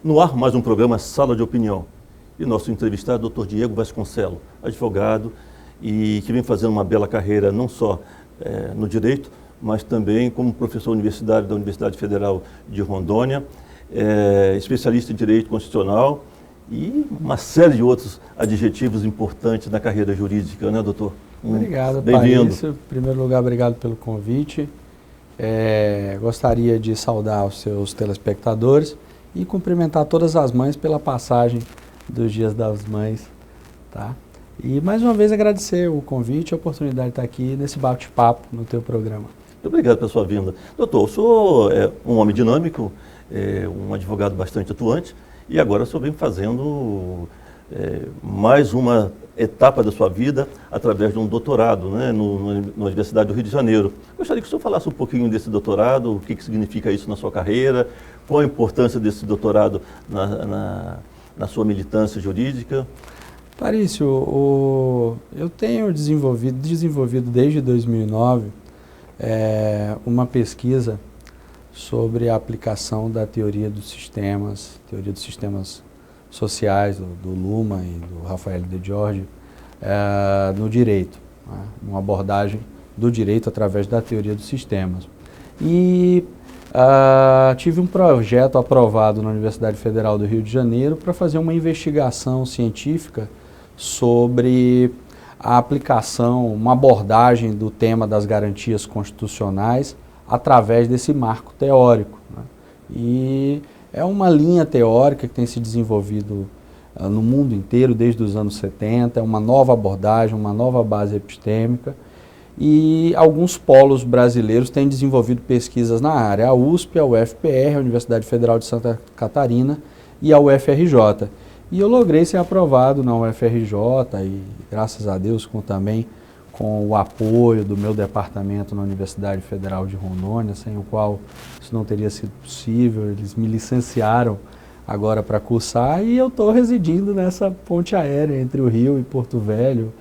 No ar, mais um programa Sala de Opinião. E nosso entrevistado é o Dr. Diego Vasconcelos, advogado, e que vem fazendo uma bela carreira não só no direito, mas também como professor universitário da Universidade Federal de Rondônia, especialista em direito constitucional e uma série de outros adjetivos importantes na carreira jurídica, né, doutor? Obrigado, bem-vindo. Parício. Em primeiro lugar, obrigado pelo convite. Gostaria de saudar os seus telespectadores e cumprimentar todas as mães pela passagem dos Dias das Mães, tá? E mais uma vez agradecer o convite, a oportunidade de estar aqui nesse bate-papo no teu programa. Muito obrigado pela sua vinda. Doutor, o senhor é um homem dinâmico, um advogado bastante atuante, e agora o senhor vem fazendo mais uma etapa da sua vida através de um doutorado, né, na Universidade do Rio de Janeiro. Gostaria que o senhor falasse um pouquinho desse doutorado, o que significa isso na sua carreira, qual a importância desse doutorado na sua militância jurídica. Parício, eu tenho desenvolvido desde 2009 uma pesquisa sobre a aplicação da teoria dos sistemas sociais, do Luhmann e do Rafael de Giorgi, no direito, né? Uma abordagem do direito através da teoria dos sistemas. E tive um projeto aprovado na Universidade Federal do Rio de Janeiro para fazer uma investigação científica sobre a aplicação, uma abordagem do tema das garantias constitucionais através desse marco teórico, né? E é uma linha teórica que tem se desenvolvido no mundo inteiro desde os anos 70, é uma nova abordagem, uma nova base epistêmica, e alguns polos brasileiros têm desenvolvido pesquisas na área, a USP, a UFPR, a Universidade Federal de Santa Catarina e a UFRJ. E eu logrei ser aprovado na UFRJ e, graças a Deus, também com o apoio do meu departamento na Universidade Federal de Rondônia, sem o qual isso não teria sido possível. Eles me licenciaram agora para cursar e eu estou residindo nessa ponte aérea entre o Rio e Porto Velho.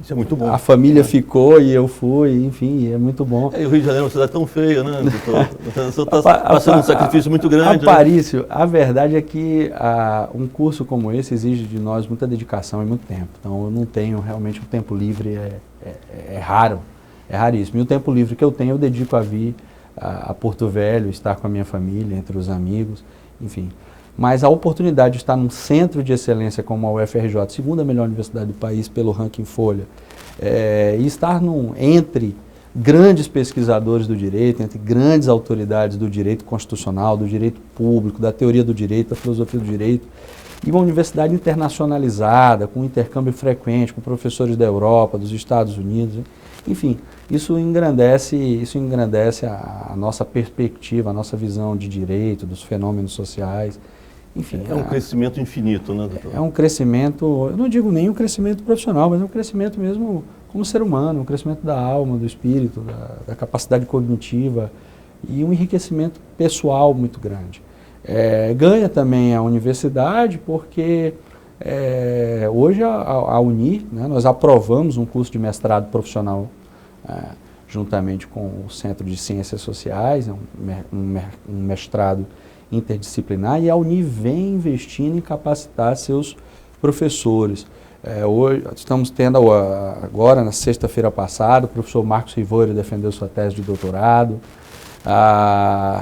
Isso é muito bom. A família ficou e eu fui, enfim, é muito bom. E o Rio de Janeiro é uma cidade tão feia, né, doutor? O senhor está passando um sacrifício muito grande. Parício, a verdade é que um curso como esse exige de nós muita dedicação e muito tempo. Então eu não tenho realmente um tempo livre, é raro, é raríssimo. E o tempo livre que eu tenho eu dedico a vir a Porto Velho, estar com a minha família, entre os amigos, enfim. Mas a oportunidade de estar num centro de excelência como a UFRJ, segunda melhor universidade do país pelo ranking Folha, e estar entre grandes pesquisadores do direito, entre grandes autoridades do direito constitucional, do direito público, da teoria do direito, da filosofia do direito, e uma universidade internacionalizada, com intercâmbio frequente, com professores da Europa, dos Estados Unidos, enfim, isso engrandece a nossa perspectiva, a nossa visão de direito, dos fenômenos sociais. Enfim, é um crescimento infinito, né, doutor? É um crescimento, eu não digo nem um crescimento profissional, mas é um crescimento mesmo como ser humano, um crescimento da alma, do espírito, da capacidade cognitiva e um enriquecimento pessoal muito grande. Ganha também a universidade porque hoje a UNI, né, nós aprovamos um curso de mestrado profissional juntamente com o Centro de Ciências Sociais, um mestrado interdisciplinar, e a UNI vem investindo em capacitar seus professores. Hoje, estamos tendo agora, na sexta-feira passada, o professor Marcos Rivoira defendeu sua tese de doutorado.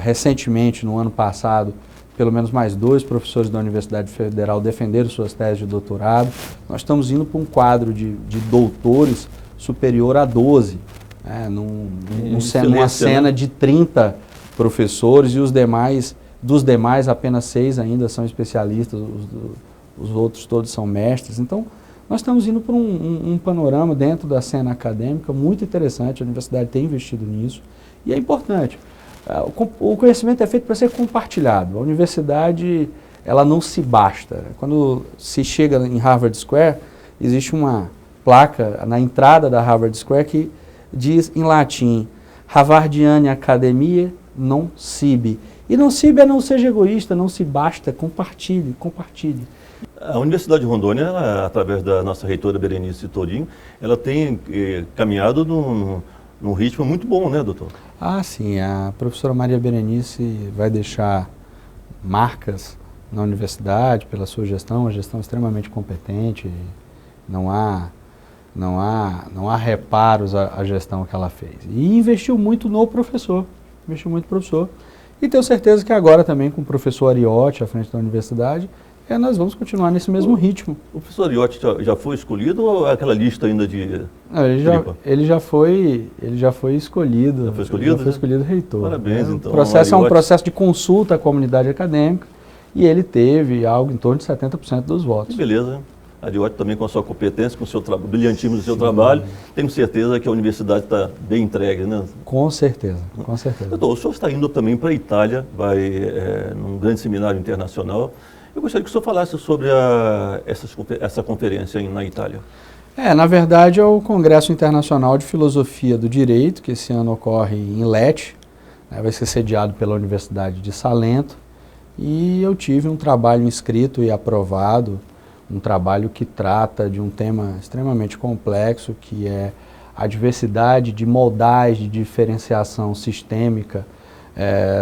Recentemente, no ano passado, pelo menos mais 2 professores da Universidade Federal defenderam suas teses de doutorado. Nós estamos indo para um quadro de doutores superior a 12, numa cena de 30 professores, e dos demais apenas 6 ainda são especialistas, os outros todos são mestres. Então, nós estamos indo para um panorama dentro da cena acadêmica muito interessante, a universidade tem investido nisso, e é importante. O conhecimento é feito para ser compartilhado. A universidade, ela não se basta. Quando se chega em Harvard Square, existe uma placa na entrada da Harvard Square que diz em latim: Harvardiane Academia non sibi. E não sibi é não seja egoísta, não se basta, compartilhe, compartilhe. A Universidade de Rondônia, através da nossa reitora Berenice Tourinho, ela tem caminhado num ritmo muito bom, né, doutor? Ah, sim. A professora Maria Berenice vai deixar marcas na universidade, pela sua gestão, uma gestão extremamente competente, não há reparos à gestão que ela fez. E investiu muito no professor, E tenho certeza que agora também com o professor Ariotti à frente da universidade, nós vamos continuar nesse mesmo ritmo. O professor Ariotti já foi escolhido ou é aquela lista ainda de... Não, ele já foi escolhido. Já foi escolhido? Já foi escolhido reitor. Parabéns, então. O processo é um processo de consulta à comunidade acadêmica e ele teve algo em torno de 70% dos votos. Que beleza. Ariotti também com a sua competência, com o seu brilhantismo do seu trabalho, tenho certeza que a universidade está bem entregue, né? Com certeza, com certeza. Doutor, o senhor está indo também para a Itália, vai num grande seminário internacional. Eu gostaria que o senhor falasse sobre essa conferência na Itália. Na verdade é o Congresso Internacional de Filosofia do Direito, que esse ano ocorre em Lecce, vai ser sediado pela Universidade de Salento, e eu tive um trabalho inscrito e aprovado, um trabalho que trata de um tema extremamente complexo, que é a diversidade de modais de diferenciação sistêmica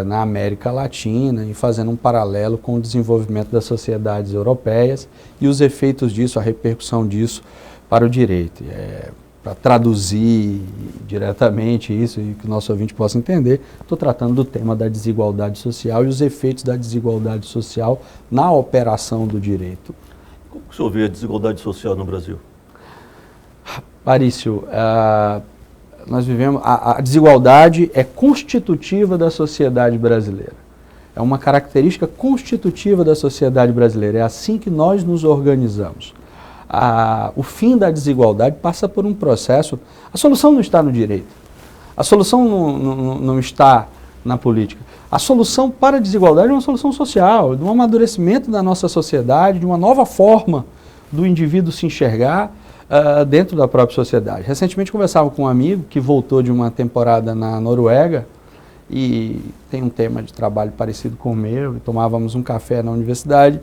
na América Latina, e fazendo um paralelo com o desenvolvimento das sociedades europeias e os efeitos disso, a repercussão disso para o direito. Para traduzir diretamente isso e que o nosso ouvinte possa entender, estou tratando do tema da desigualdade social e os efeitos da desigualdade social na operação do direito. Como o senhor vê a desigualdade social no Brasil? Parício, nós vivemos, a desigualdade é constitutiva da sociedade brasileira. É uma característica constitutiva da sociedade brasileira. É assim que nós nos organizamos. O fim da desigualdade passa por um processo. A solução não está no direito. A solução não está na política. A solução para a desigualdade é uma solução social, de um amadurecimento da nossa sociedade, de uma nova forma do indivíduo se enxergar dentro da própria sociedade. Recentemente conversava com um amigo que voltou de uma temporada na Noruega e tem um tema de trabalho parecido com o meu, e tomávamos um café na universidade,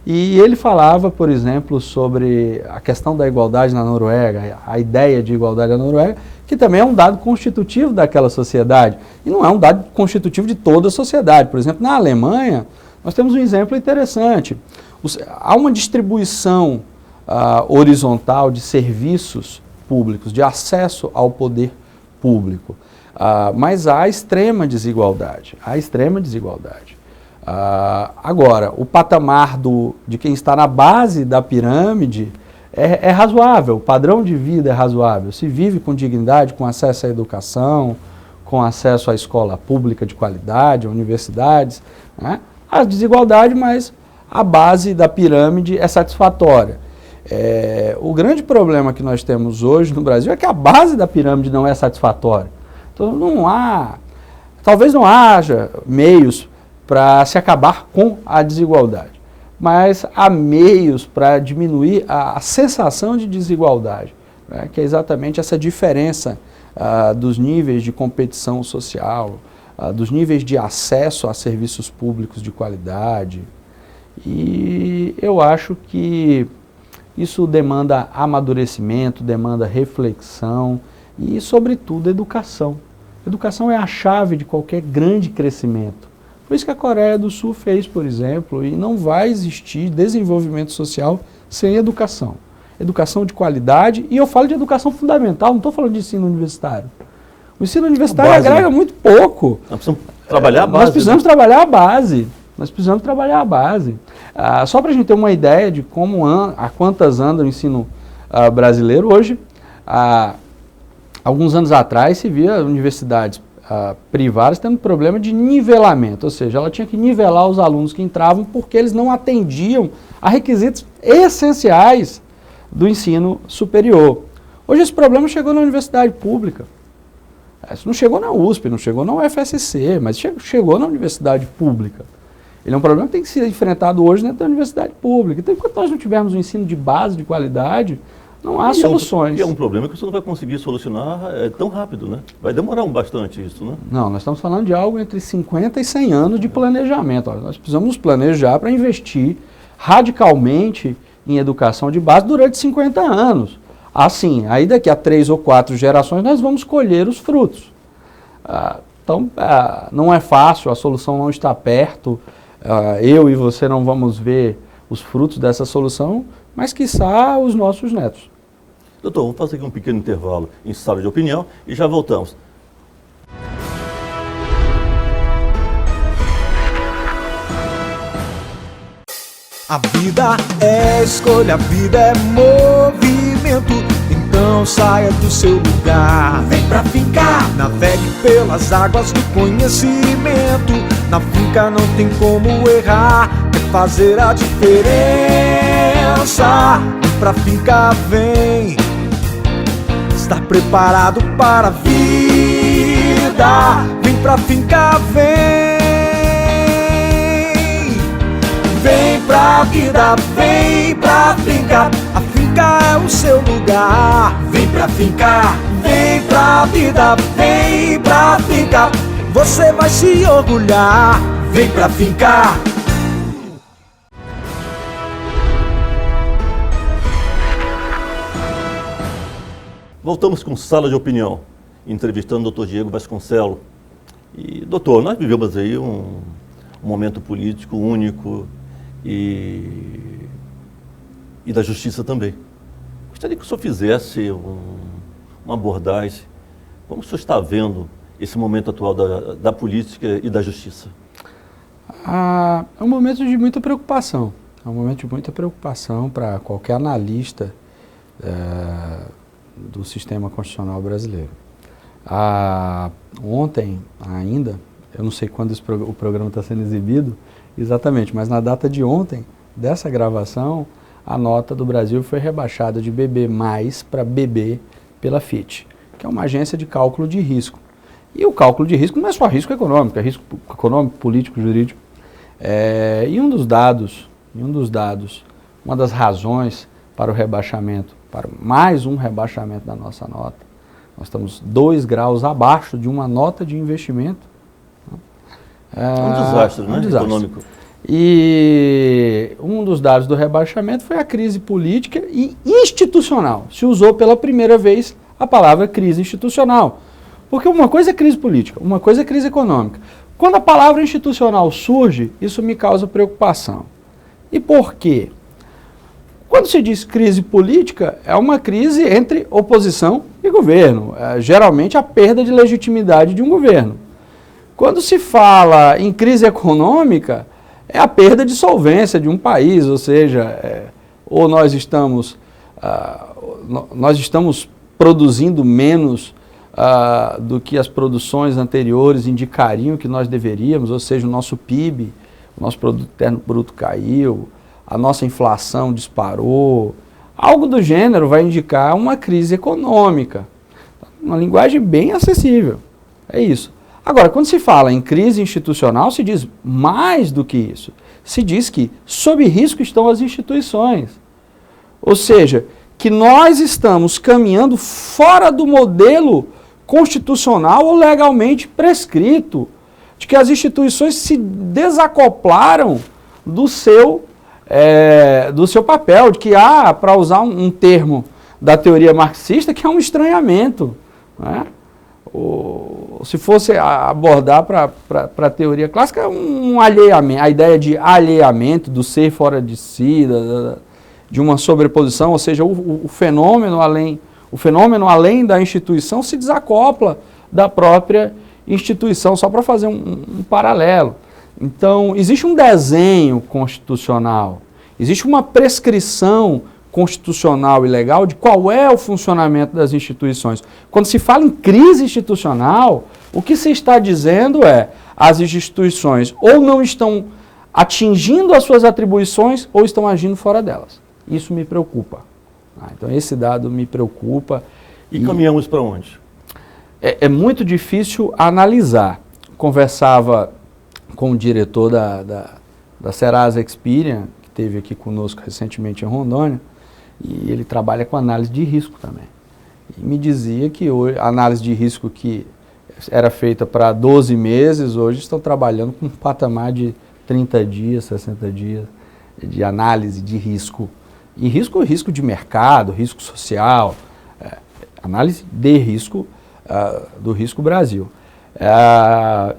e ele falava, por exemplo, sobre a questão da igualdade na Noruega, a ideia de igualdade na Noruega, que também é um dado constitutivo daquela sociedade, e não é um dado constitutivo de toda a sociedade. Por exemplo, na Alemanha, nós temos um exemplo interessante. Há uma distribuição horizontal de serviços públicos, de acesso ao poder público, mas há extrema desigualdade, agora, o patamar de quem está na base da pirâmide é razoável, o padrão de vida é razoável, se vive com dignidade, com acesso à educação, com acesso à escola pública de qualidade, a universidades, né? Há desigualdade, mas a base da pirâmide é satisfatória. O grande problema que nós temos hoje no Brasil é que a base da pirâmide não é satisfatória. Então talvez não haja meios para se acabar com a desigualdade, mas há meios para diminuir a sensação de desigualdade, né, que é exatamente essa diferença dos níveis de competição social, dos níveis de acesso a serviços públicos de qualidade. E eu acho que isso demanda amadurecimento, demanda reflexão e, sobretudo, educação. Educação é a chave de qualquer grande crescimento. Por isso que a Coreia do Sul fez, por exemplo, e não vai existir desenvolvimento social sem educação. Educação de qualidade, e eu falo de educação fundamental, não estou falando de ensino universitário. O ensino universitário agrega muito pouco. Nós precisamos trabalhar a base. Nós precisamos trabalhar a base. Só para a gente ter uma ideia de como há quantas anda o ensino brasileiro, hoje, alguns anos atrás, se via universidades privadas tendo problema de nivelamento, ou seja, ela tinha que nivelar os alunos que entravam porque eles não atendiam a requisitos essenciais do ensino superior. Hoje esse problema chegou na universidade pública. Isso não chegou na USP, não chegou na UFSC, mas chegou na universidade pública. Ele é um problema que tem que ser enfrentado hoje dentro da universidade pública. Então, enquanto nós não tivermos um ensino de base, de qualidade, não há soluções. E é um problema que você não vai conseguir solucionar tão rápido, né? Vai demorar bastante isso, né? Não, nós estamos falando de algo entre 50 e 100 anos de planejamento. Olha, nós precisamos nos planejar para investir radicalmente em educação de base durante 50 anos. Assim, aí daqui a 3 ou 4 gerações nós vamos colher os frutos. Então, não é fácil, a solução não está perto. eu e você não vamos ver os frutos dessa solução, mas quiçá os nossos netos. Doutor, vamos fazer aqui um pequeno intervalo em sala de opinião e já voltamos. A vida é escolha, a vida é movimento. Então saia do seu lugar, vem pra ficar. Navegue pelas águas do conhecimento. Na finca não tem como errar, é fazer a diferença. Vem pra finca, vem. Estar preparado para a vida. Vem pra finca, vem. Vem pra vida, vem pra finca. A finca é o seu lugar. Vem pra finca, vem pra vida, vem pra finca. Você vai se orgulhar. Vem pra finca. Voltamos com sala de opinião, entrevistando o Dr. Diego Vasconcelos. E, doutor, nós vivemos aí um momento político único e da justiça também. Gostaria que o senhor fizesse uma abordagem. Como o senhor está vendo esse momento atual da política e da justiça? É um momento de muita preocupação. É um momento de muita preocupação para qualquer analista do sistema constitucional brasileiro. Ontem ainda, eu não sei quando o programa está sendo exibido exatamente, mas na data de ontem, dessa gravação, a nota do Brasil foi rebaixada de BB+ para BB pela FIT, que é uma agência de cálculo de risco. E o cálculo de risco não é só risco econômico, é risco econômico, político, jurídico. E um dos dados, uma das razões para o rebaixamento, para mais um rebaixamento da nossa nota, nós estamos 2 graus abaixo de uma nota de investimento. Um desastre, né? Desastre. Econômico. E um dos dados do rebaixamento foi a crise política e institucional. Se usou pela primeira vez a palavra crise institucional. Porque uma coisa é crise política, uma coisa é crise econômica. Quando a palavra institucional surge, isso me causa preocupação. E por quê? Quando se diz crise política, é uma crise entre oposição e governo. Geralmente a perda de legitimidade de um governo. Quando se fala em crise econômica, é a perda de solvência de um país, ou seja, ou nós estamos produzindo menos do que as produções anteriores indicariam que nós deveríamos, ou seja, o nosso PIB, o nosso Produto Interno Bruto caiu, a nossa inflação disparou, algo do gênero vai indicar uma crise econômica. Uma linguagem bem acessível, é isso. Agora, quando se fala em crise institucional, se diz mais do que isso. Se diz que sob risco estão as instituições. Ou seja, que nós estamos caminhando fora do modelo constitucional ou legalmente prescrito, de que as instituições se desacoplaram do seu papel, de que há, para usar um termo da teoria marxista, que é um estranhamento, né? Se fosse abordar para a teoria clássica, um alheamento, a ideia de alheamento, do ser fora de si, de uma sobreposição, ou seja, o fenômeno além da instituição se desacopla da própria instituição, só para fazer um paralelo. Então, existe um desenho constitucional, existe uma prescrição constitucional e legal de qual é o funcionamento das instituições. Quando se fala em crise institucional, o que se está dizendo é as instituições ou não estão atingindo as suas atribuições ou estão agindo fora delas. Isso me preocupa. Então esse dado me preocupa. E caminhamos para onde? É muito difícil analisar. Conversava com o diretor da Serasa Experian, que esteve aqui conosco recentemente em Rondônia, e ele trabalha com análise de risco também. E me dizia que hoje, a análise de risco que era feita para 12 meses, hoje estão trabalhando com um patamar de 30 dias, 60 dias de análise de risco. E risco de mercado, risco social, análise de risco do Risco Brasil.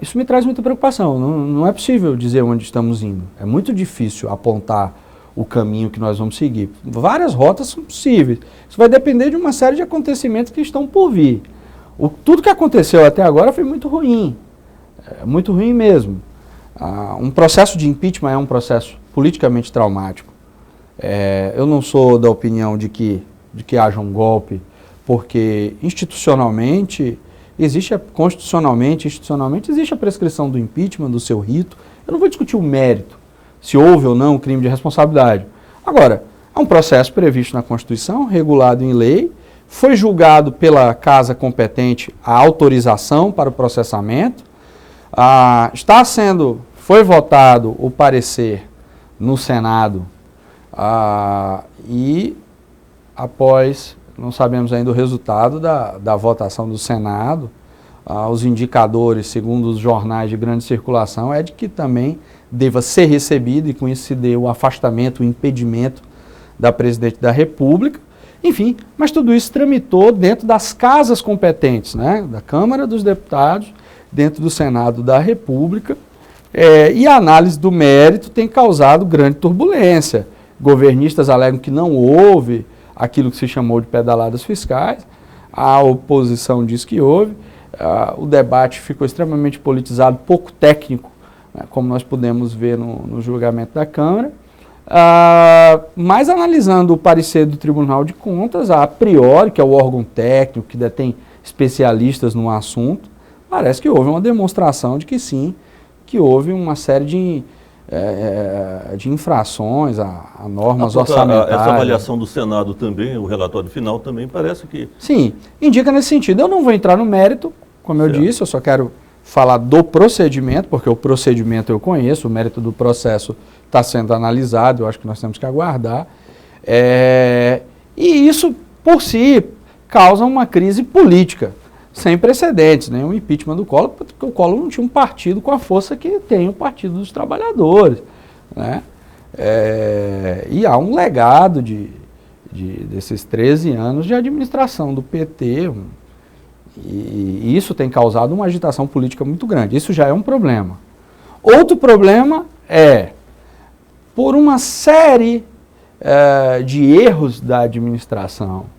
Isso me traz muita preocupação. Não é possível dizer onde estamos indo. É muito difícil apontar o caminho que nós vamos seguir. Várias rotas são possíveis. Isso vai depender de uma série de acontecimentos que estão por vir. Tudo que aconteceu até agora foi muito ruim. Muito ruim mesmo. Um processo de impeachment é um processo politicamente traumático. Eu não sou da opinião de que haja um golpe, porque constitucionalmente existe a prescrição do impeachment, do seu rito. Eu não vou discutir o mérito, se houve ou não um crime de responsabilidade. Agora, é um processo previsto na Constituição, regulado em lei, foi julgado pela casa competente a autorização para o processamento, foi votado o parecer no Senado e após, não sabemos ainda o resultado da votação do Senado, os indicadores, segundo os jornais de grande circulação, é de que também deva ser recebido, e com isso se dê o afastamento, o impedimento da presidente da República. Enfim, mas tudo isso tramitou dentro das casas competentes, né? Da Câmara dos Deputados, dentro do Senado da República, e a análise do mérito tem causado grande turbulência. Governistas alegam que não houve aquilo que se chamou de pedaladas fiscais, a oposição diz que houve, o debate ficou extremamente politizado, pouco técnico, né, como nós pudemos ver no julgamento da Câmara, mas analisando o parecer do Tribunal de Contas, a priori, que é o órgão técnico, que detém especialistas no assunto, parece que houve uma demonstração de que sim, que houve uma série de infrações a normas orçamentárias. Essa avaliação do Senado também, o relatório final também parece que... Sim, indica nesse sentido. Eu não vou entrar no mérito, como eu disse, eu só quero falar do procedimento, porque o procedimento eu conheço, o mérito do processo está sendo analisado, eu acho que nós temos que aguardar. E isso, por si, causa uma crise política sem precedentes, né? Um impeachment do Collor, porque o Collor não tinha um partido com a força que tem o Partido dos Trabalhadores, né? E há um legado desses 13 anos de administração do PT, e isso tem causado uma agitação política muito grande. Isso já é um problema. Outro problema é, por uma série de erros da administração,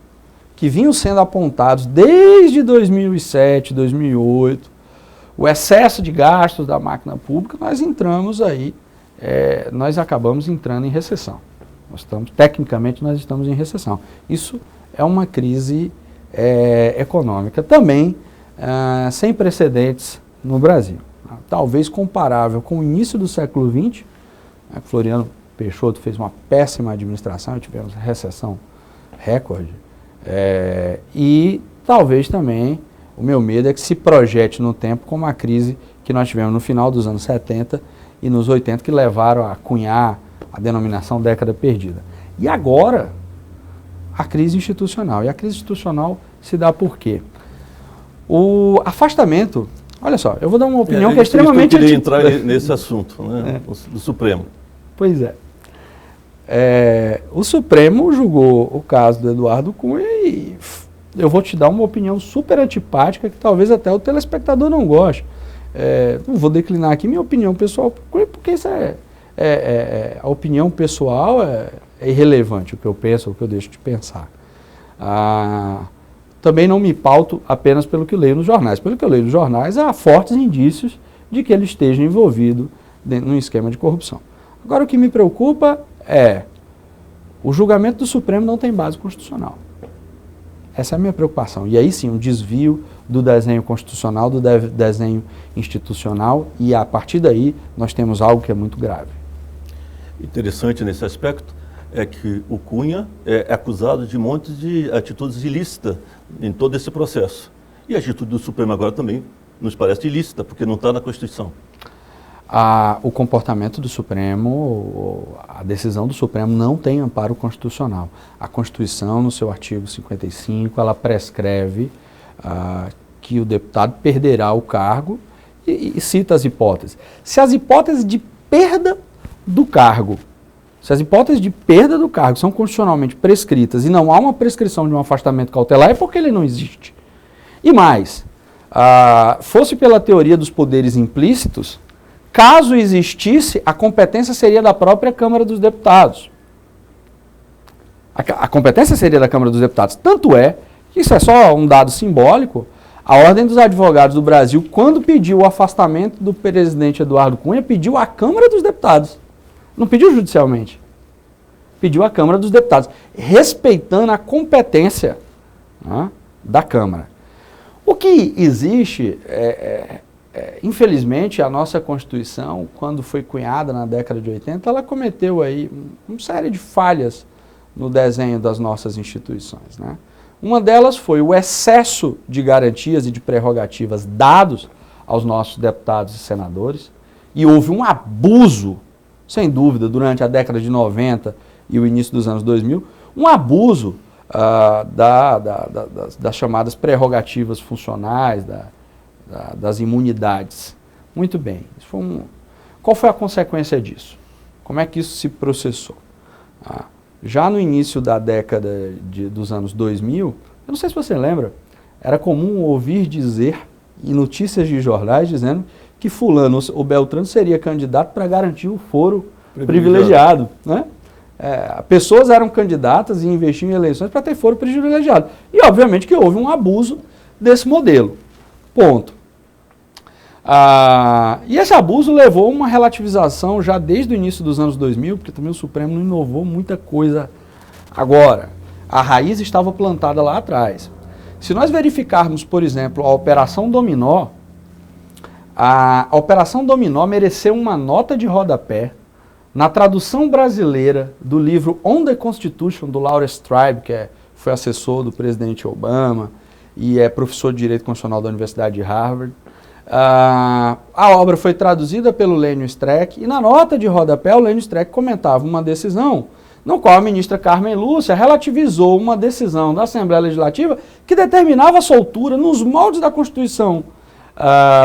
que vinham sendo apontados desde 2007, 2008, o excesso de gastos da máquina pública, nós acabamos entrando em recessão. Tecnicamente, nós estamos em recessão. Isso é uma crise econômica também sem precedentes no Brasil. Talvez comparável com o início do século XX, Floriano Peixoto fez uma péssima administração, tivemos recessão recorde. E talvez também, o meu medo é que se projete no tempo como a crise que nós tivemos no final dos anos 70 e nos 80, que levaram a cunhar a denominação década perdida. E agora, a crise institucional. E a crise institucional se dá por quê? O afastamento, olha só, eu vou dar uma opinião que é extremamente... Eu queria entrar nesse assunto, né, do Supremo. Pois é. O Supremo julgou o caso do Eduardo Cunha e eu vou te dar uma opinião super antipática que talvez até o telespectador não goste. Não vou declinar aqui minha opinião pessoal, porque isso a opinião pessoal é irrelevante, o que eu penso, o que eu deixo de pensar. Também não me pauto apenas pelo que leio nos jornais. Pelo que eu leio nos jornais, há fortes indícios de que ele esteja envolvido num esquema de corrupção. Agora, o que me preocupa o julgamento do Supremo não tem base constitucional. Essa é a minha preocupação. E aí sim, um desvio do desenho constitucional, do desenho institucional, e a partir daí nós temos algo que é muito grave. Interessante nesse aspecto é que o Cunha é acusado de um monte de atitudes ilícitas em todo esse processo. E a atitude do Supremo agora também nos parece ilícita, porque não está na Constituição. O comportamento do Supremo, a decisão do Supremo não tem amparo constitucional. A Constituição, no seu artigo 55, ela prescreve que o deputado perderá o cargo e cita as hipóteses. Se as hipóteses de perda do cargo, são constitucionalmente prescritas e não há uma prescrição de um afastamento cautelar, é porque ele não existe. E mais, fosse pela teoria dos poderes implícitos, caso existisse, a competência seria da própria Câmara dos Deputados. A competência seria da Câmara dos Deputados. Tanto é que isso é só um dado simbólico. A Ordem dos Advogados do Brasil, quando pediu o afastamento do presidente Eduardo Cunha, pediu à Câmara dos Deputados. Não pediu judicialmente. Pediu à Câmara dos Deputados, respeitando a competência da Câmara. O que existe, infelizmente, a nossa Constituição, quando foi cunhada na década de 80, ela cometeu aí uma série de falhas no desenho das nossas instituições, né? Uma delas foi o excesso de garantias e de prerrogativas dados aos nossos deputados e senadores, e houve um abuso, sem dúvida, durante a década de 90 e o início dos anos 2000, um abuso das chamadas prerrogativas funcionais, das imunidades. Muito bem. Qual foi a consequência disso? Como é que isso se processou? Já no início da década dos anos 2000, eu não sei se você lembra, era comum ouvir dizer, em notícias de jornais, dizendo que fulano ou Beltrano seria candidato para garantir o foro privilegiado, né? Pessoas eram candidatas e investiam em eleições para ter foro privilegiado. E, obviamente, que houve um abuso desse modelo. Ponto. E esse abuso levou a uma relativização já desde o início dos anos 2000, porque também o Supremo não inovou muita coisa agora. A raiz estava plantada lá atrás. Se nós verificarmos, por exemplo, a Operação Dominó, a Operação Dominó mereceu uma nota de rodapé na tradução brasileira do livro On the Constitution, do Lawrence Tribe, que foi assessor do presidente Obama e é professor de Direito Constitucional da Universidade de Harvard. A obra foi traduzida pelo Lênio Streck e na nota de rodapé o Lênio Streck comentava uma decisão no qual a ministra Carmen Lúcia relativizou uma decisão da Assembleia Legislativa que determinava a soltura nos moldes da Constituição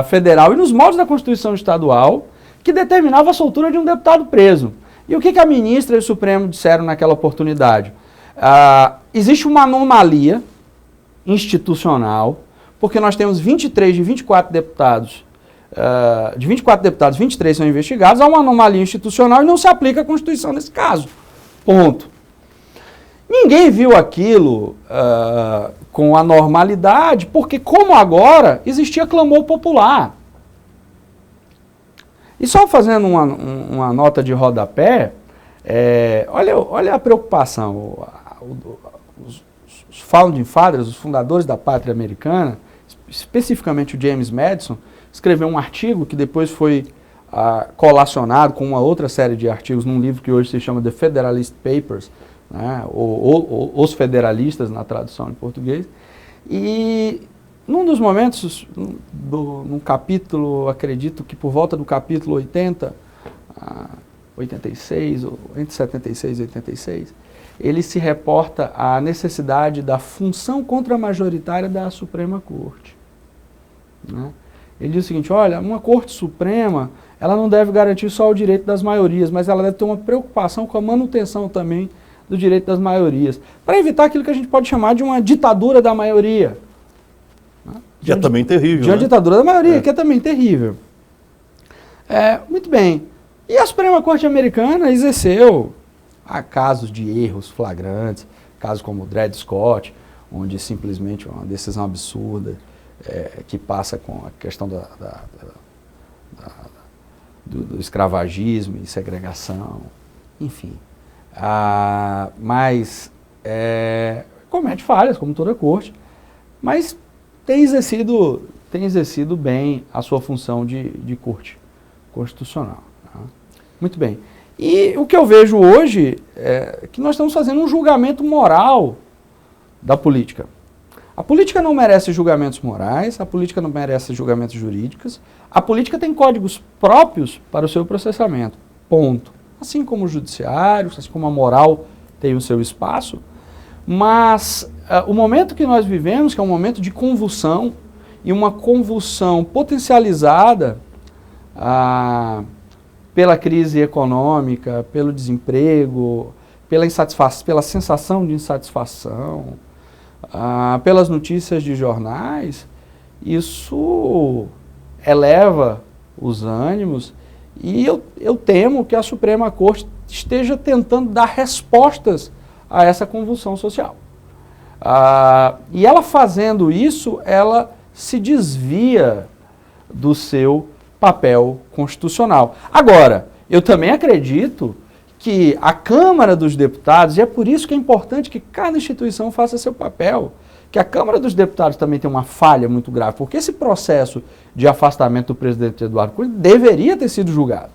Federal e nos moldes da Constituição Estadual, que determinava a soltura de um deputado preso. E o que a ministra e o Supremo disseram naquela oportunidade? Existe uma anomalia institucional, porque nós temos 23 de 24 deputados, 23 são investigados, há uma anomalia institucional e não se aplica a Constituição nesse caso. Ponto. Ninguém viu aquilo com a normalidade, porque como agora existia clamor popular. E só fazendo uma nota de rodapé, olha a preocupação. Os Founding Fathers, os fundadores da pátria americana, especificamente o James Madison, escreveu um artigo que depois foi colacionado com uma outra série de artigos num livro que hoje se chama The Federalist Papers, né, ou Os Federalistas, na tradução em português. E num dos momentos, num capítulo, acredito que por volta do capítulo 80, 86, ou entre 76 e 86, ele se reporta à necessidade da função contramajoritária da Suprema Corte. Né? Ele diz o seguinte, olha, uma Corte Suprema, ela não deve garantir só o direito das maiorias, mas ela deve ter uma preocupação com a manutenção também do direito das maiorias, para evitar aquilo que a gente pode chamar de uma ditadura da maioria. Né? Que é também terrível. De uma ditadura da maioria, que é também terrível. Muito bem. E a Suprema Corte Americana exerceu, há casos de erros flagrantes, casos como o Dred Scott, onde simplesmente uma decisão absurda que passa com a questão do escravagismo e segregação, enfim. Mas comete falhas, como toda corte, mas tem exercido bem a sua função de corte constitucional. Tá? Muito bem. E o que eu vejo hoje é que nós estamos fazendo um julgamento moral da política. A política não merece julgamentos morais, a política não merece julgamentos jurídicos, a política tem códigos próprios para o seu processamento, ponto. Assim como o judiciário, assim como a moral tem o seu espaço, mas o momento que nós vivemos, que é um momento de convulsão, e uma convulsão potencializada pela crise econômica, pelo desemprego, pela sensação de insatisfação, pelas notícias de jornais, isso eleva os ânimos e eu temo que a Suprema Corte esteja tentando dar respostas a essa convulsão social. E ela fazendo isso, ela se desvia do seu papel constitucional. Agora, eu também acredito que a Câmara dos Deputados, e é por isso que é importante que cada instituição faça seu papel, que a Câmara dos Deputados também tem uma falha muito grave, porque esse processo de afastamento do presidente Eduardo Cunha deveria ter sido julgado.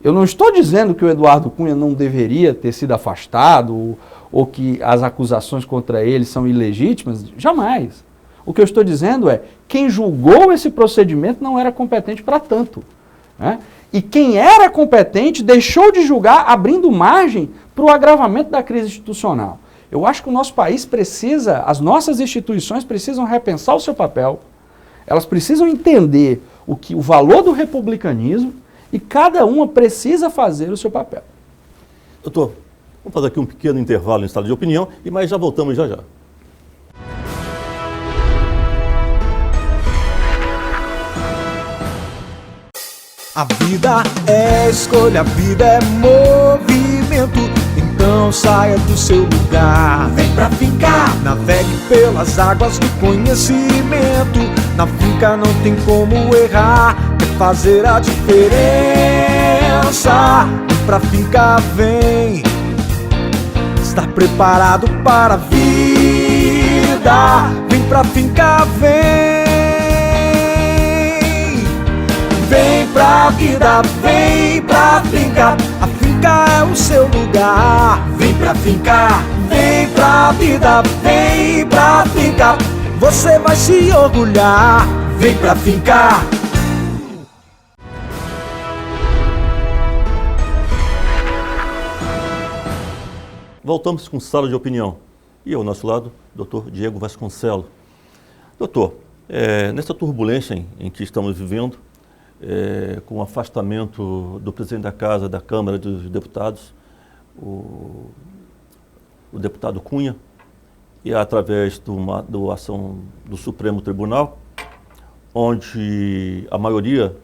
Eu não estou dizendo que o Eduardo Cunha não deveria ter sido afastado ou que as acusações contra ele são ilegítimas, jamais. O que eu estou dizendo é, quem julgou esse procedimento não era competente para tanto, né? E quem era competente deixou de julgar, abrindo margem para o agravamento da crise institucional. Eu acho que o nosso país precisa, as nossas instituições precisam repensar o seu papel, elas precisam entender o valor do republicanismo e cada uma precisa fazer o seu papel. Doutor, vamos fazer aqui um pequeno intervalo em estado de opinião, mas já voltamos já. A vida é escolha, a vida é movimento. Então saia do seu lugar, vem pra ficar. Navegue pelas águas do conhecimento. Na finca não tem como errar, quer fazer a diferença. Vem pra ficar, vem. Está preparado para a vida. Vem pra ficar, vem. Vem pra vida, vem pra finca. A finca é o seu lugar. Vem pra finca, vem pra vida, vem pra finca. Você vai se orgulhar. Vem pra finca. Voltamos com sala de opinião. E ao nosso lado, doutor Diego Vasconcelos. Doutor, nessa turbulência em que estamos vivendo, com o afastamento do presidente da Casa, da Câmara dos Deputados, o deputado Cunha, e através do ação do Supremo Tribunal, onde a maioria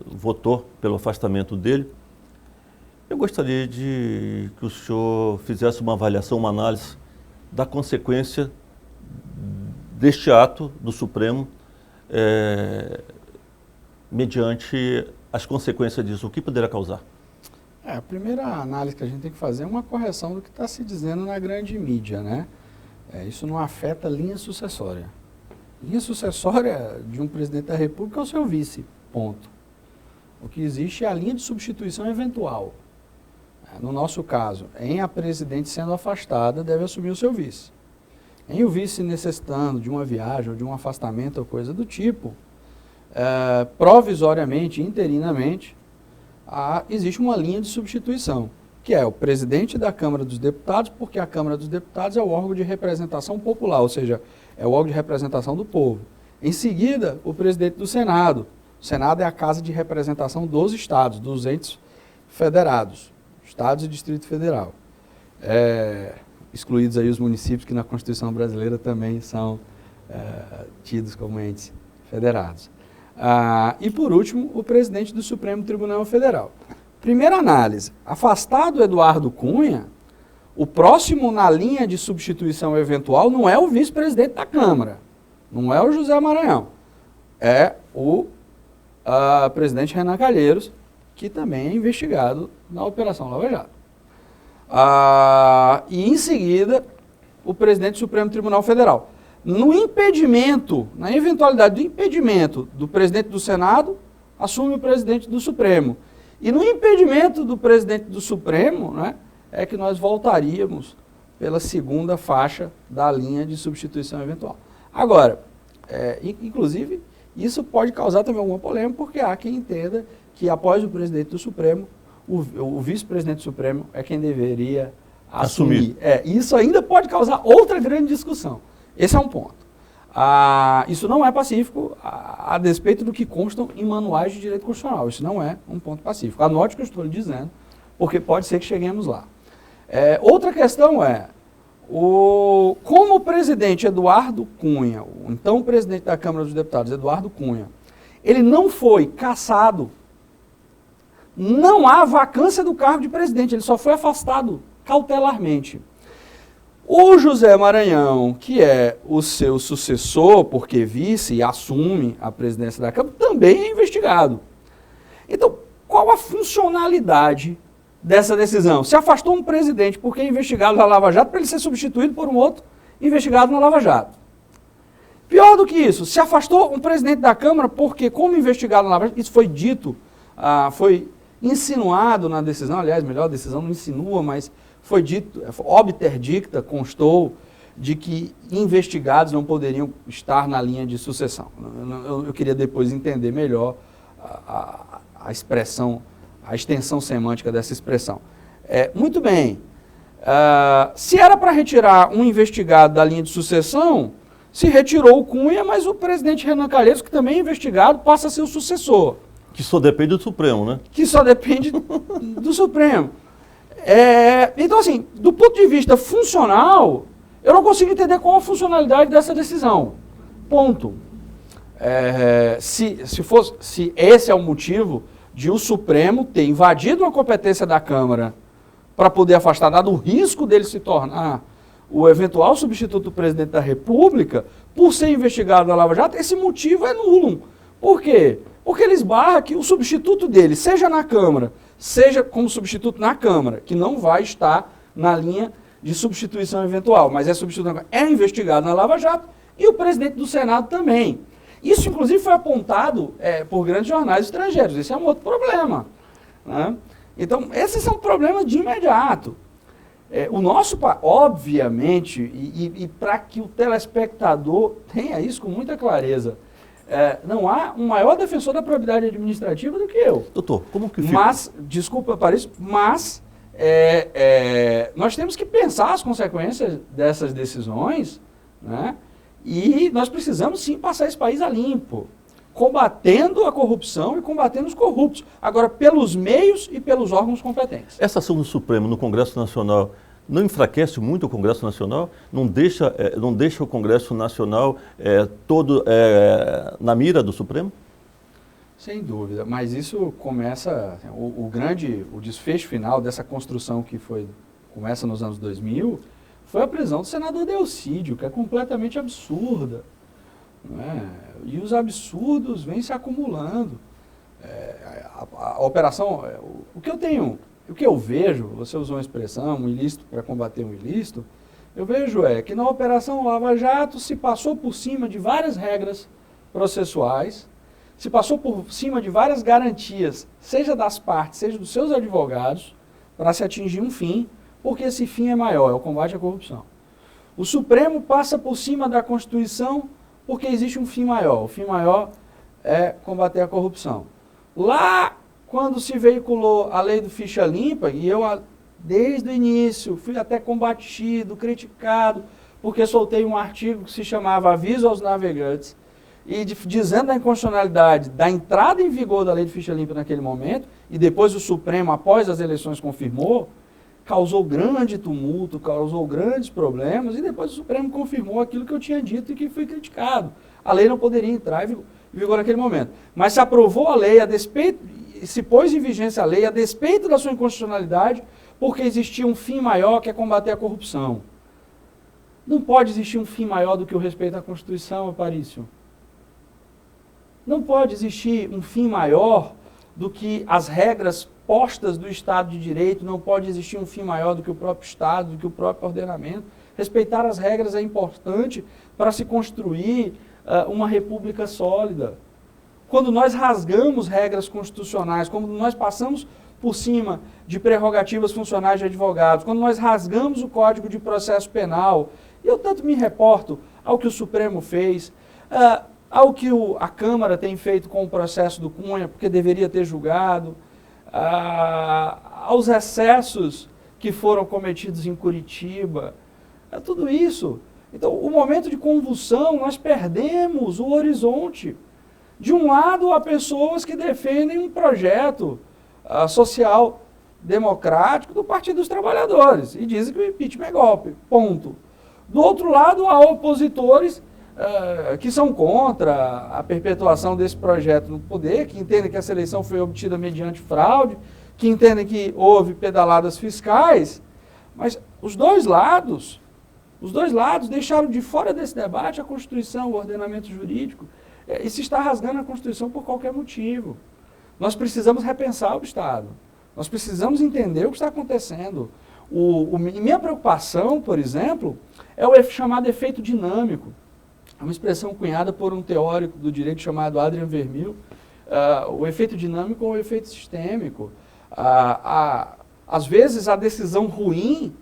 votou pelo afastamento dele, eu gostaria que o senhor fizesse uma avaliação, uma análise da consequência deste ato do Supremo, mediante as consequências disso, o que poderá causar? A primeira análise que a gente tem que fazer é uma correção do que está se dizendo na grande mídia, né? Isso não afeta a linha sucessória. Linha sucessória de um presidente da República é o seu vice, ponto. O que existe é a linha de substituição eventual. No nosso caso, em a presidente sendo afastada, deve assumir o seu vice. Em o vice necessitando de uma viagem ou de um afastamento ou coisa do tipo, provisoriamente, interinamente, existe uma linha de substituição, que é o presidente da Câmara dos Deputados, porque a Câmara dos Deputados é o órgão de representação popular, ou seja, é o órgão de representação do povo. Em seguida, o presidente do Senado. O Senado é a casa de representação dos estados, dos entes federados, estados e Distrito Federal. Excluídos aí os municípios que na Constituição brasileira também são tidos como entes federados. E, por último, o presidente do Supremo Tribunal Federal. Primeira análise, afastado Eduardo Cunha, o próximo na linha de substituição eventual não é o vice-presidente da Câmara, não é o José Maranhão, é o presidente Renan Calheiros, que também é investigado na Operação Lava Jato. E, em seguida, o presidente do Supremo Tribunal Federal. No impedimento, na eventualidade do impedimento do presidente do Senado, assume o presidente do Supremo. E no impedimento do presidente do Supremo, né, é que nós voltaríamos pela segunda faixa da linha de substituição eventual. Agora, inclusive, isso pode causar também alguma polêmica, porque há quem entenda que após o presidente do Supremo, o vice-presidente do Supremo é quem deveria assumir. Isso ainda pode causar outra grande discussão. Esse é um ponto. Isso não é pacífico, a despeito do que constam em manuais de direito constitucional. Isso não é um ponto pacífico. Anote o que eu estou lhe dizendo, porque pode ser que cheguemos lá. Outra questão é, Como o presidente Eduardo Cunha, o então presidente da Câmara dos Deputados, Eduardo Cunha, ele não foi cassado, não há vacância do cargo de presidente, ele só foi afastado cautelarmente. O José Maranhão, que é o seu sucessor, porque vice e assume a presidência da Câmara, também é investigado. Então, qual a funcionalidade dessa decisão? Se afastou um presidente porque é investigado na Lava Jato para ele ser substituído por um outro investigado na Lava Jato. Pior do que isso, se afastou um presidente da Câmara porque, como investigado na Lava Jato, isso foi dito, foi insinuado na decisão, aliás, melhor, a decisão não insinua, mas foi dito, obter dicta, constou, de que investigados não poderiam estar na linha de sucessão. Eu queria depois entender melhor a expressão, a extensão semântica dessa expressão. Muito bem, se era para retirar um investigado da linha de sucessão, se retirou o Cunha, mas o presidente Renan Calheiros, que também é investigado, passa a ser o sucessor. Que só depende do Supremo, né? Que só depende do Supremo. Então, assim, do ponto de vista funcional, eu não consigo entender qual a funcionalidade dessa decisão. Ponto. Se esse é o motivo de o Supremo ter invadido uma competência da Câmara para poder afastar, dado o risco dele se tornar o eventual substituto do presidente da República, por ser investigado na Lava Jato, esse motivo é nulo. Por quê? Porque ele esbarra que o substituto dele, seja na Câmara, seja como substituto na Câmara, que não vai estar na linha de substituição eventual, mas é investigado na Lava Jato, e o presidente do Senado também. Isso, inclusive, foi apontado por grandes jornais estrangeiros. Esse é um outro problema, né? Então, esses são problemas de imediato. O nosso, obviamente, e para que o telespectador tenha isso com muita clareza, não há um maior defensor da probidade administrativa do que eu. Doutor, como que fica? Mas, desculpa para isso, mas nós temos que pensar as consequências dessas decisões, né? E nós precisamos sim passar esse país a limpo, combatendo a corrupção e combatendo os corruptos. Agora, pelos meios e pelos órgãos competentes. Essa ação do Supremo no Congresso Nacional não enfraquece muito o Congresso Nacional? Não deixa o Congresso Nacional todo na mira do Supremo? Sem dúvida, mas isso começa, o desfecho final dessa construção que começa nos anos 2000, foi a prisão do senador Delcídio, que é completamente absurda, né? E os absurdos vêm se acumulando. A operação, o que eu vejo, você usou uma expressão, um ilícito para combater um ilícito, eu vejo que na Operação Lava Jato se passou por cima de várias regras processuais, se passou por cima de várias garantias, seja das partes, seja dos seus advogados, para se atingir um fim, porque esse fim é maior, é o combate à corrupção. O Supremo passa por cima da Constituição porque existe um fim maior. O fim maior é combater a corrupção. Lá, quando se veiculou a lei do ficha limpa, e eu, desde o início, fui até combatido, criticado, porque soltei um artigo que se chamava Aviso aos Navegantes, e dizendo da inconstitucionalidade da entrada em vigor da lei de ficha limpa naquele momento, e depois o Supremo, após as eleições, confirmou, causou grande tumulto, causou grandes problemas, e depois o Supremo confirmou aquilo que eu tinha dito e que foi criticado. A lei não poderia entrar em vigor naquele momento. Mas se aprovou a lei, se pôs em vigência a lei, a despeito da sua inconstitucionalidade, porque existia um fim maior que é combater a corrupção. Não pode existir um fim maior do que o respeito à Constituição, Aparício. Não pode existir um fim maior do que as regras postas do Estado de Direito, não pode existir um fim maior do que o próprio Estado, do que o próprio ordenamento. Respeitar as regras é importante para se construir uma república sólida. Quando nós rasgamos regras constitucionais, quando nós passamos por cima de prerrogativas funcionais de advogados, quando nós rasgamos o Código de Processo Penal, eu tanto me reporto ao que o Supremo fez, ao que a Câmara tem feito com o processo do Cunha, porque deveria ter julgado, aos excessos que foram cometidos em Curitiba, tudo isso. Então, o momento de convulsão, nós perdemos o horizonte. De um lado, há pessoas que defendem um projeto social democrático do Partido dos Trabalhadores e dizem que o impeachment é golpe, ponto. Do outro lado, há opositores que são contra a perpetuação desse projeto no poder, que entendem que essa eleição foi obtida mediante fraude, que entendem que houve pedaladas fiscais, mas os dois lados deixaram de fora desse debate a Constituição, o ordenamento jurídico, e se está rasgando a Constituição por qualquer motivo. Nós precisamos repensar o Estado, nós precisamos entender o que está acontecendo. Minha preocupação, por exemplo, é o chamado efeito dinâmico. É uma expressão cunhada por um teórico do direito chamado Adrian Vermeil. O efeito dinâmico ou o efeito sistêmico. Às vezes a decisão ruim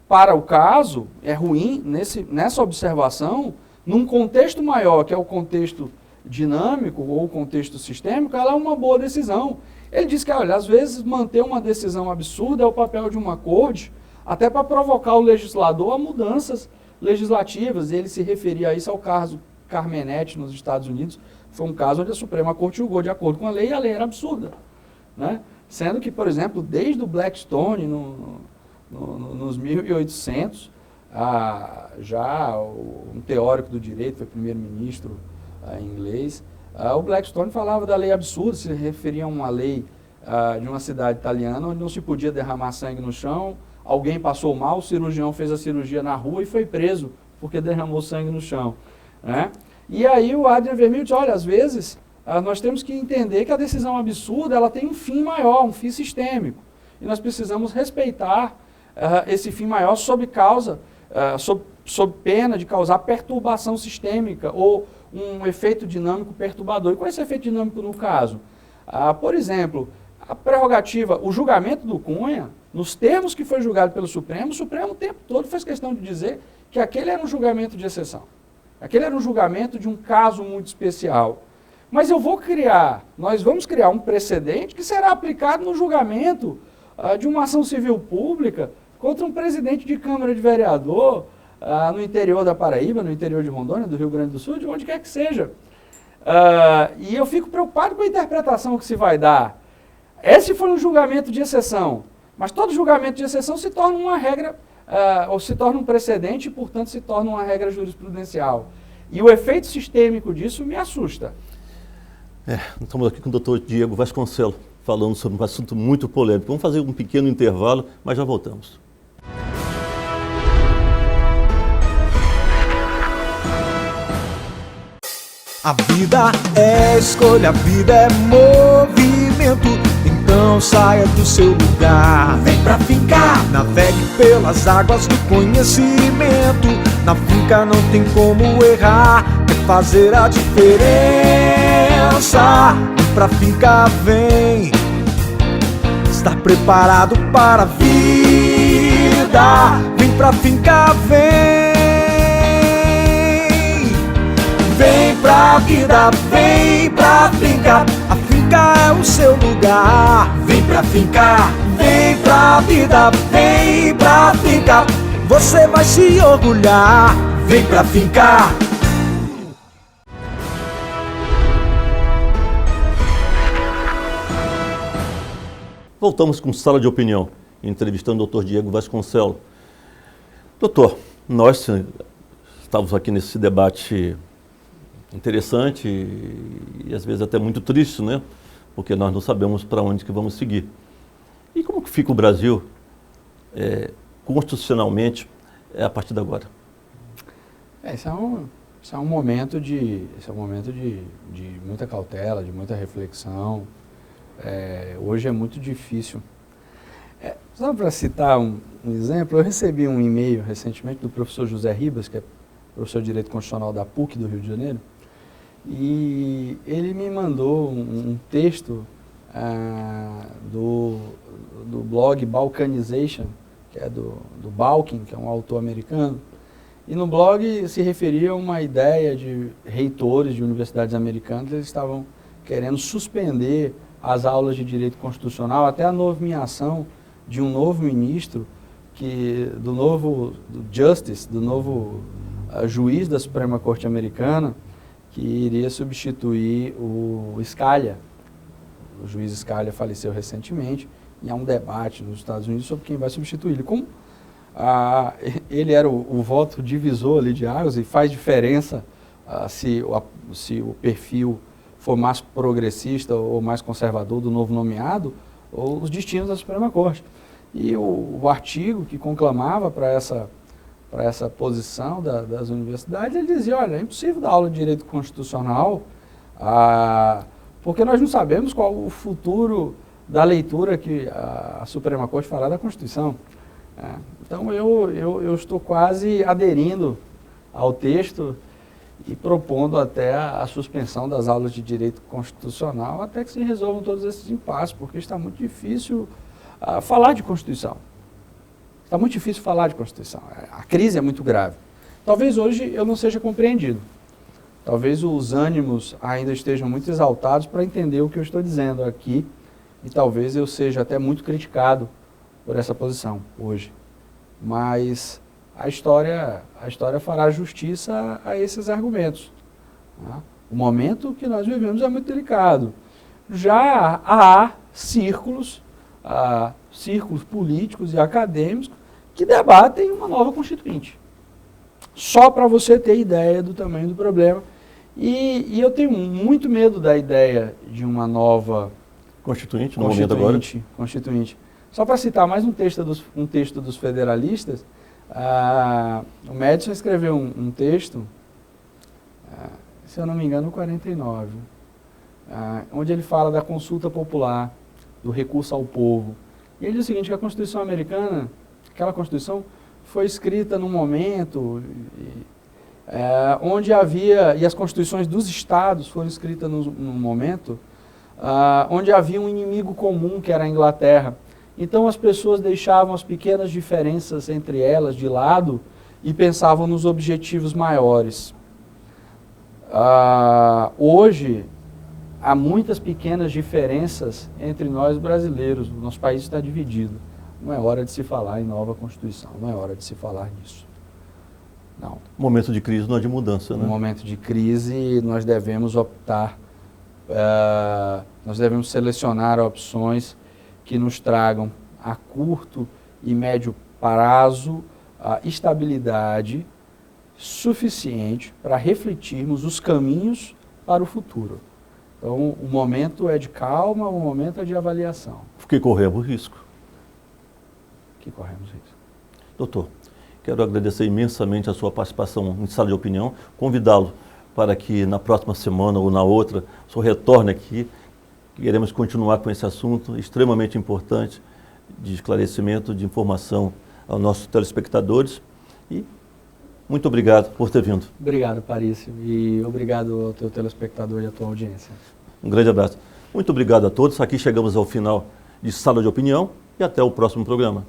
para o caso é ruim nessa observação, num contexto maior, que é o contexto dinâmico ou o contexto sistêmico, ela é uma boa decisão. Ele diz que, olha, às vezes manter uma decisão absurda é o papel de uma corte, até para provocar o legislador a mudanças legislativas. Ele se referia a isso ao caso Carmenetti nos Estados Unidos. Foi um caso onde a Suprema Corte julgou de acordo com a lei e a lei era absurda, né? Sendo que, por exemplo, desde o Blackstone, nos 1800, já um teórico do direito, foi primeiro-ministro inglês, o Blackstone falava da lei absurda, se referia a uma lei de uma cidade italiana onde não se podia derramar sangue no chão, alguém passou mal, o cirurgião fez a cirurgia na rua e foi preso porque derramou sangue no chão, né? E aí o Adrian Vermeil disse, olha, às vezes nós temos que entender que a decisão absurda ela tem um fim maior, um fim sistêmico, e nós precisamos respeitar esse fim maior sob pena de causar perturbação sistêmica ou um efeito dinâmico perturbador. E qual é esse efeito dinâmico no caso? Por exemplo, a prerrogativa, o julgamento do Cunha, nos termos que foi julgado pelo Supremo, o Supremo o tempo todo fez questão de dizer que aquele era um julgamento de exceção. Aquele era um julgamento de um caso muito especial. Mas nós vamos criar um precedente que será aplicado no julgamento de uma ação civil pública contra um presidente de Câmara de Vereador no interior da Paraíba, no interior de Rondônia, do Rio Grande do Sul, de onde quer que seja. E eu fico preocupado com a interpretação que se vai dar. Esse foi um julgamento de exceção, mas todo julgamento de exceção se torna uma regra, ou se torna um precedente e, portanto, se torna uma regra jurisprudencial. E o efeito sistêmico disso me assusta. Estamos aqui com o doutor Diego Vasconcelos, falando sobre um assunto muito polêmico. Vamos fazer um pequeno intervalo, mas já voltamos. A vida é escolha, a vida é movimento. Então saia do seu lugar, vem pra fincar. Navegue pelas águas do conhecimento. Na finca não tem como errar, é fazer a diferença. Vem pra finca, vem. Estar preparado para a vida. Vem pra finca, vem. Vem pra vida, vem pra finca. A finca é o seu lugar. Vem pra finca, vem pra vida, vem pra finca. Você vai se orgulhar. Vem pra finca. Voltamos com Sala de Opinião, entrevistando o doutor Diego Vasconcelos. Doutor, nós estávamos aqui nesse debate interessante e às vezes até muito triste, né? Porque nós não sabemos para onde que vamos seguir. E como que fica o Brasil constitucionalmente a partir de agora? Esse é um momento de muita cautela, de muita reflexão. Hoje é muito difícil. Só para citar um exemplo, eu recebi um e-mail recentemente do professor José Ribas, que é professor de Direito Constitucional da PUC do Rio de Janeiro, e ele me mandou um texto do blog Balkanization, que é do Balkin, que é um autor americano, e no blog se referia a uma ideia de reitores de universidades americanas, eles estavam querendo suspender as aulas de direito constitucional até a nomeação de um novo ministro, do novo juiz da Suprema Corte Americana, que iria substituir o Scalia. O juiz Scalia faleceu recentemente, e há um debate nos Estados Unidos sobre quem vai substituir ele. Como ele era o voto divisor ali de águas e faz diferença se o perfil for mais progressista ou mais conservador do novo nomeado, ou os destinos da Suprema Corte. E o artigo que conclamava para essa posição das universidades, ele dizia, olha, é impossível dar aula de direito constitucional, porque nós não sabemos qual o futuro da leitura que a Suprema Corte fará da Constituição. Então eu estou quase aderindo ao texto e propondo até a suspensão das aulas de direito constitucional até que se resolvam todos esses impasses, porque está muito difícil falar de Constituição. Está muito difícil falar de Constituição. A crise é muito grave. Talvez hoje eu não seja compreendido. Talvez os ânimos ainda estejam muito exaltados para entender o que eu estou dizendo aqui e talvez eu seja até muito criticado por essa posição hoje. Mas a história fará justiça a esses argumentos. O momento que nós vivemos é muito delicado. Já há círculos políticos e acadêmicos que debatem uma nova Constituinte. Só para você ter ideia do tamanho do problema. E eu tenho muito medo da ideia de uma nova Constituinte, no momento agora. Constituinte. Só para citar mais um texto dos federalistas, o Madison escreveu um texto, se eu não me engano, 49, onde ele fala da consulta popular, do recurso ao povo. E ele diz o seguinte, que a Constituição americana, aquela Constituição, foi escrita num momento onde havia, e as constituições dos estados foram escritas num momento onde havia um inimigo comum, que era a Inglaterra. Então as pessoas deixavam as pequenas diferenças entre elas de lado e pensavam nos objetivos maiores. Hoje, há muitas pequenas diferenças entre nós brasileiros. O nosso país está dividido. Não é hora de se falar em nova Constituição, não é hora de se falar nisso. Não. Momento de crise não é de mudança, né? No momento de crise, nós devemos optar, nós devemos selecionar opções que nos tragam a curto e médio prazo estabilidade suficiente para refletirmos os caminhos para o futuro. Então, o momento é de calma, o momento é de avaliação. Porque corremos risco. Que corremos risco. Doutor, quero agradecer imensamente a sua participação em Sala de Opinião, convidá-lo para que na próxima semana ou na outra o senhor retorne aqui. Queremos continuar com esse assunto extremamente importante de esclarecimento, de informação aos nossos telespectadores. E muito obrigado por ter vindo. Obrigado, Parício, e obrigado ao teu telespectador e à tua audiência. Um grande abraço. Muito obrigado a todos. Aqui chegamos ao final de Sala de Opinião e até o próximo programa.